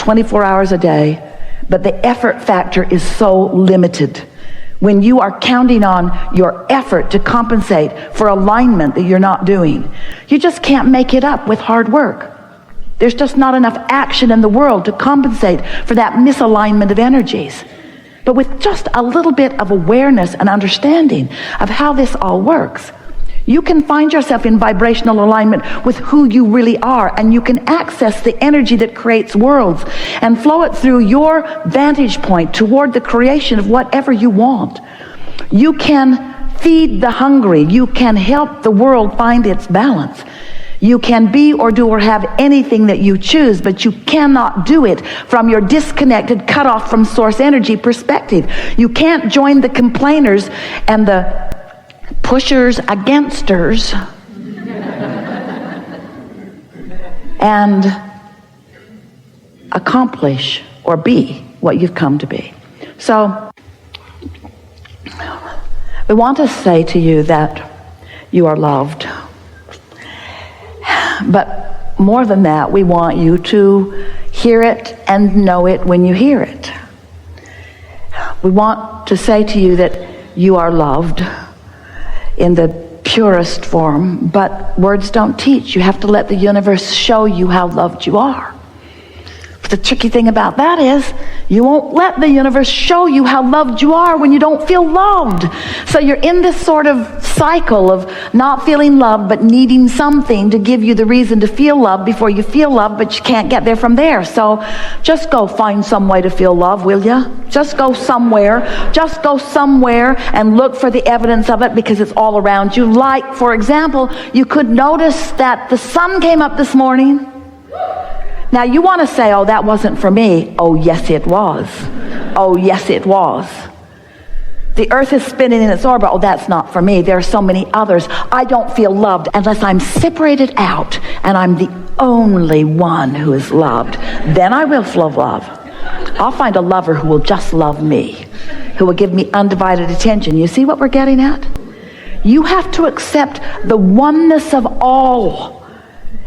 24 hours a day, but the effort factor is so limited. When you are counting on your effort to compensate for alignment that you're not doing, you just can't make it up with hard work. There's just not enough action in the world to compensate for that misalignment of energies. But with just a little bit of awareness and understanding of how this all works, you can find yourself in vibrational alignment with who you really are, and you can access the energy that creates worlds and flow it through your vantage point toward the creation of whatever you want. You can feed the hungry. You can help the world find its balance. You can be or do or have anything that you choose, but you cannot do it from your disconnected, cut off from source energy perspective. You can't join the complainers and the pushers againsters and accomplish or be what you've come to be. So we want to say to you that you are loved. But more than that, we want you to hear it and know it when you hear it. We want to say to you that you are loved in the purest form, but words don't teach. You have to let the universe show you how loved you are. But the tricky thing about that is you won't let the universe show you how loved you are when you don't feel loved. So you're in this sort of cycle of not feeling loved but needing something to give you the reason to feel loved before you feel loved, but you can't get there from there. So just go find some way to feel love, will you? Just go somewhere. Just go somewhere and look for the evidence of it, because it's all around you. Like, for example, you could notice that the sun came up this morning. Now, you want to say, oh, that wasn't for me. Oh, yes, it was. Oh, yes, it was. The earth is spinning in its orbit. Oh, that's not for me. There are so many others. I don't feel loved unless I'm separated out and I'm the only one who is loved. Then I will feel love. I'll find a lover who will just love me, who will give me undivided attention. You see what we're getting at? You have to accept the oneness of all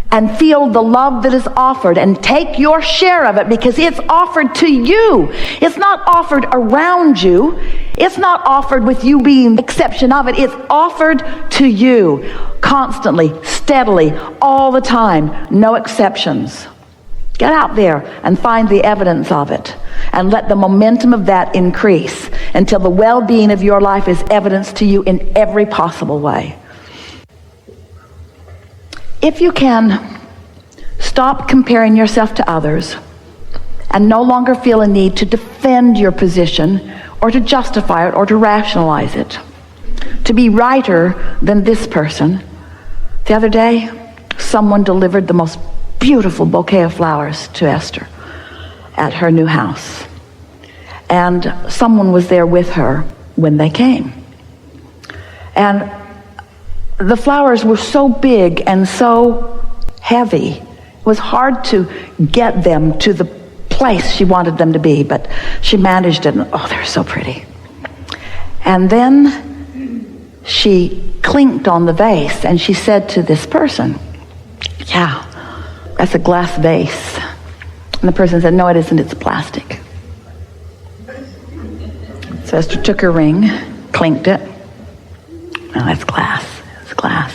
and feel the love that is offered and take your share of it, because it's offered to you. It's not offered around you. It's not offered with you being exception of it. It's offered to you constantly, steadily, all the time, no exceptions. Get out there and find the evidence of it and let the momentum of that increase until the well-being of your life is evidenced to you in every possible way. If you can, stop comparing yourself to others and no longer feel a need to defend your position or to justify it or to rationalize it, to be righter than this person. The other day, someone delivered the most beautiful bouquet of flowers to Esther at her new house. And someone was there with her when they came. And the flowers were so big and so heavy, it was hard to get them to the place she wanted them to be, but she managed it, and oh, they're so pretty. And then she clinked on the vase, and she said to this person, yeah, that's a glass vase. And the person said, no, it isn't, it's plastic. So Esther took her ring, clinked it. No, that's glass. It's glass.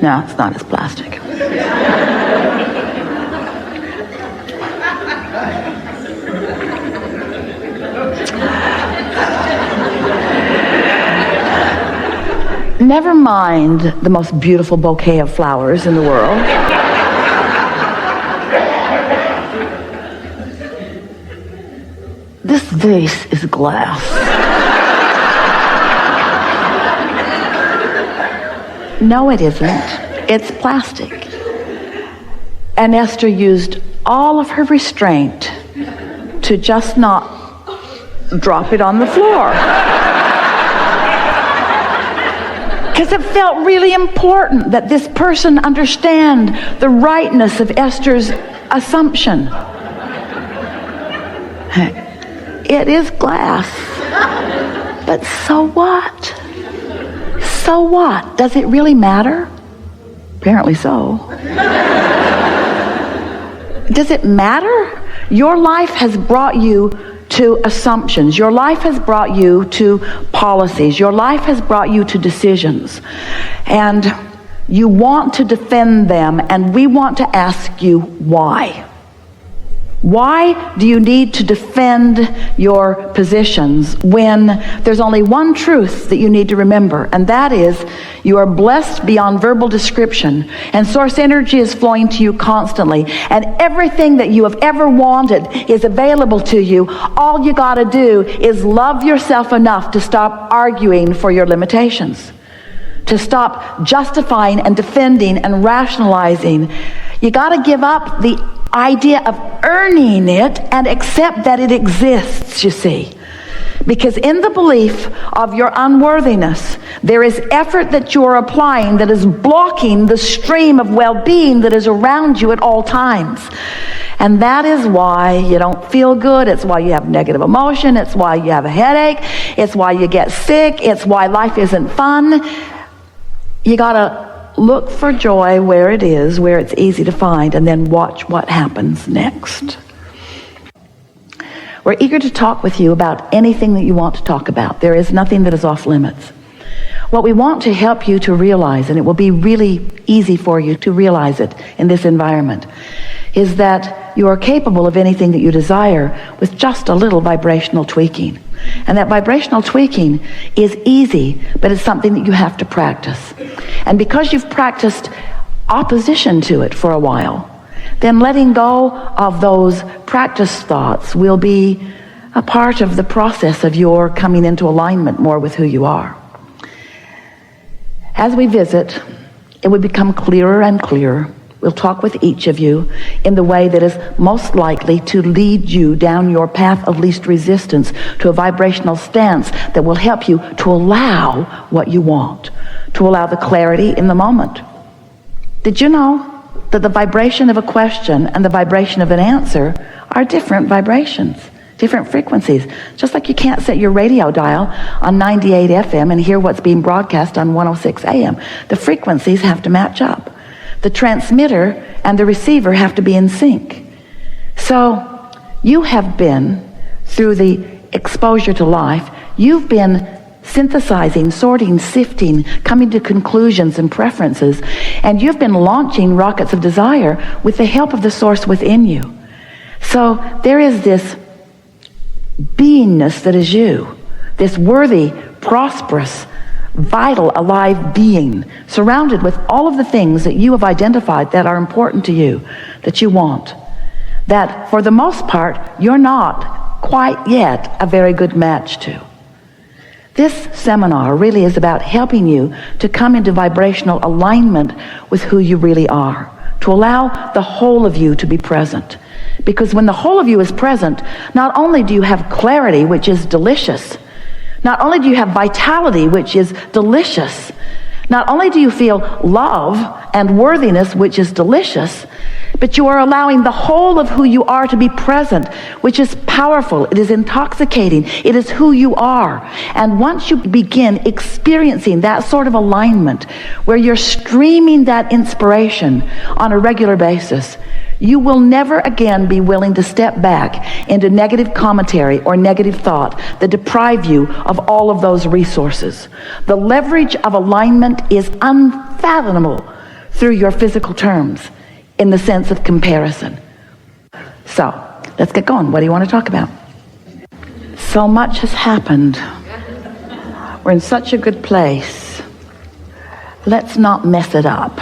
No, it's not, it's plastic. Never mind the most beautiful bouquet of flowers in the world. This vase is glass. No, it isn't. It's plastic. And Esther used all of her restraint to just not drop it on the floor. Because it felt really important that this person understand the rightness of Esther's assumption. It is glass. But so what? So what? Does it really matter? Apparently so. Does it matter? Your life has brought you to assumptions. Your life has brought you to policies. Your life has brought you to decisions. And you want to defend them, and we want to ask you why. Why do you need to defend your positions when there's only one truth that you need to remember, and that is you are blessed beyond verbal description, and source energy is flowing to you constantly, and everything that you have ever wanted is available to you. All you got to do is love yourself enough to stop arguing for your limitations, to stop justifying and defending and rationalizing. You got to give up the idea of earning it and accept that it exists, you see. Because in the belief of your unworthiness, there is effort that you are applying that is blocking the stream of well-being that is around you at all times. And that is why you don't feel good. It's why you have negative emotion. It's why you have a headache. It's why you get sick. It's why life isn't fun. You gotta look for joy where it is, where it's easy to find, and then watch what happens next. We're eager to talk with you about anything that you want to talk about. There is nothing that is off limits. What we want to help you to realize, and it will be really easy for you to realize it in this environment, is that you are capable of anything that you desire with just a little vibrational tweaking. And that vibrational tweaking is easy, but it's something that you have to practice. And because you've practiced opposition to it for a while, then letting go of those practice thoughts will be a part of the process of your coming into alignment more with who you are. As we visit, it will become clearer and clearer. We'll talk with each of you in the way that is most likely to lead you down your path of least resistance to a vibrational stance that will help you to allow what you want, to allow the clarity in the moment. Did you know that the vibration of a question and the vibration of an answer are different vibrations, different frequencies? Just like you can't set your radio dial on 98 FM and hear what's being broadcast on 106 AM. The frequencies have to match up. The transmitter and the receiver have to be in sync. So you have been, through the exposure to life, you've been synthesizing, sorting, sifting, coming to conclusions and preferences, and you've been launching rockets of desire with the help of the source within you. So there is this beingness that is you, this worthy, prosperous, vital, alive being, surrounded with all of the things that you have identified that are important to you, that you want, that for the most part you're not quite yet a very good match to. This seminar really is about helping you to come into vibrational alignment with who you really are, to allow the whole of you to be present. Because when the whole of you is present, not only do you have clarity, which is delicious, not only do you have vitality, which is delicious, not only do you feel love and worthiness, which is delicious, but you are allowing the whole of who you are to be present, which is powerful. It is intoxicating. It is who you are. And once you begin experiencing that sort of alignment, where you're streaming that inspiration on a regular basis, you will never again be willing to step back into negative commentary or negative thought that deprive you of all of those resources. The leverage of alignment is unfathomable through your physical terms in the sense of comparison. So, let's get going. What do you want to talk about? So much has happened. We're in such a good place. Let's not mess it up.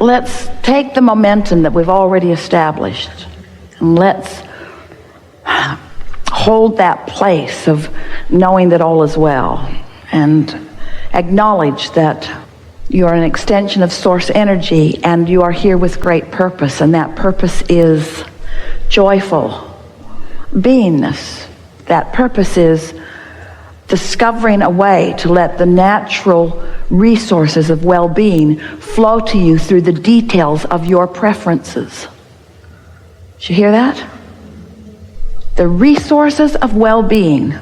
Let's take the momentum that we've already established and let's hold that place of knowing that all is well and acknowledge that you are an extension of source energy and you are here with great purpose, and that purpose is joyful beingness. That purpose is discovering a way to let the natural resources of well-being flow to you through the details of your preferences. Did you hear that? The resources of well-being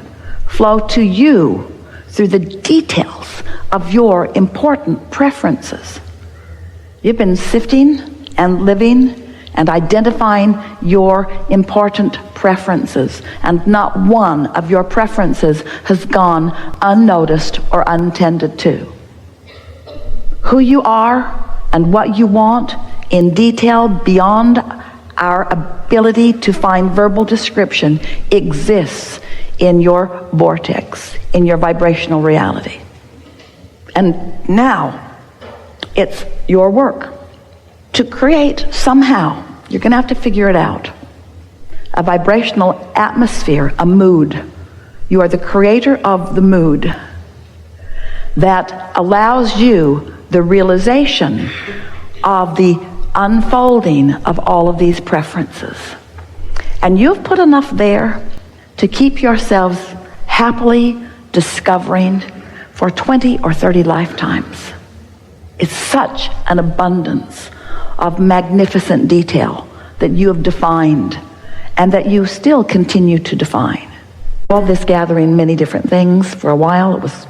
flow to you through the details of your important preferences. You've been sifting and living and identifying your important preferences, and not one of your preferences has gone unnoticed or untended to. Who you are and what you want in detail beyond our ability to find verbal description exists in your vortex, in your vibrational reality. And now it's your work to create somehow, you're going to have to figure it out, a vibrational atmosphere, a mood. You are the creator of the mood that allows you the realization of the unfolding of all of these preferences. And you've put enough there to keep yourselves happily discovering for 20 or 30 lifetimes. It's such an abundance of magnificent detail that you have defined and that you still continue to define. All this gathering many different things. For a while it was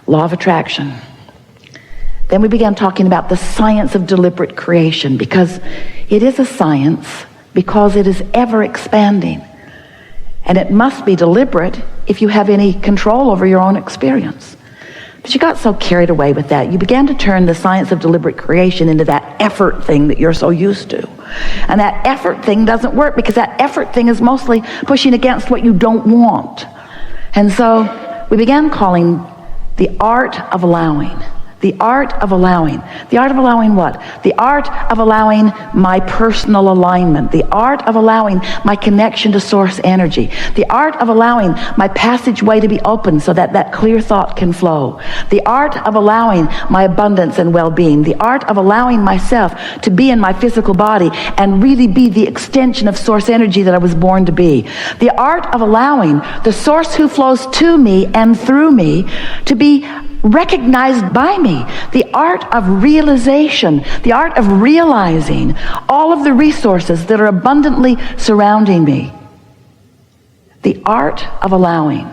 law of attraction. Then we began talking about the science of deliberate creation, because it is a science, because it is ever expanding. And it must be deliberate if you have any control over your own experience. But you got so carried away with that. You began to turn the science of deliberate creation into that effort thing that you're so used to. And that effort thing doesn't work, because that effort thing is mostly pushing against what you don't want. And so we began calling the art of allowing. The art of allowing. The art of allowing what? The art of allowing my personal alignment. The art of allowing my connection to source energy. The art of allowing my passageway to be open so that that clear thought can flow. The art of allowing my abundance and well-being. The art of allowing myself to be in my physical body and really be the extension of source energy that I was born to be. The art of allowing the source who flows to me and through me to be recognized by me. The art of realization, the art of realizing all of the resources that are abundantly surrounding me. The art of allowing,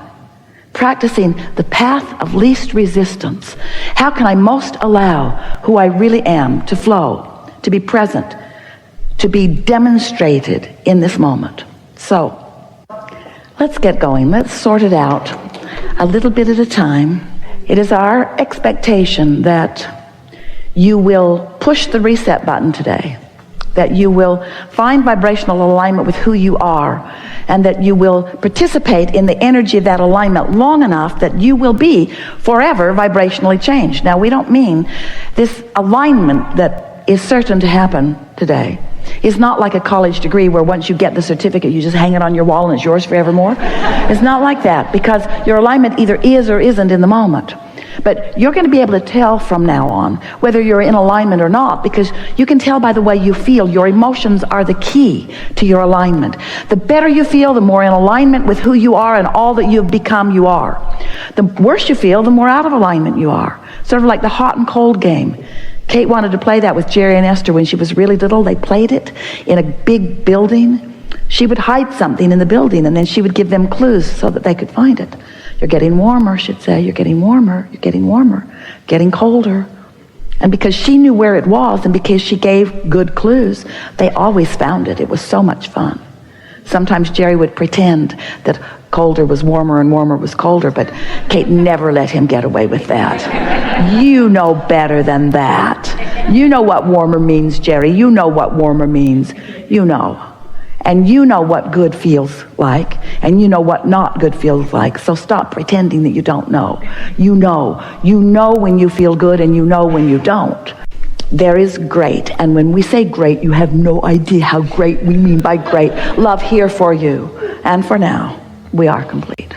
practicing the path of least resistance. How can I most allow who I really am to flow, to be present, to be demonstrated in this moment? So, let's get going. Let's sort it out a little bit at a time. It is our expectation that you will push the reset button today, that you will find vibrational alignment with who you are, and that you will participate in the energy of that alignment long enough that you will be forever vibrationally changed. Now, we don't mean this alignment that is certain to happen today is not like a college degree where once you get the certificate, you just hang it on your wall and it's yours forevermore. It's not like that, because your alignment either is or isn't in the moment. But you're going to be able to tell from now on whether you're in alignment or not, because you can tell by the way you feel. Your emotions are the key to your alignment. The better you feel, the more in alignment with who you are and all that you've become you are. The worse you feel, the more out of alignment you are. Sort of like the hot and cold game. Kate wanted to play that with Jerry and Esther when she was really little. They played it in a big building. She would hide something in the building, and then she would give them clues so that they could find it. You're getting warmer, she'd say. You're getting warmer. You're getting warmer. Getting colder. And because she knew where it was, and because she gave good clues, they always found it. It was so much fun. Sometimes Jerry would pretend that colder was warmer and warmer was colder, but Kate never let him get away with that. You know better than that. You know what warmer means, Jerry. You know what warmer means. You know. And you know what good feels like, and you know what not good feels like. So stop pretending that you don't know. You know. You know when you feel good, and you know when you don't. There is great, and when we say great, you have no idea how great we mean by great. Love here for you, and for now, we are complete.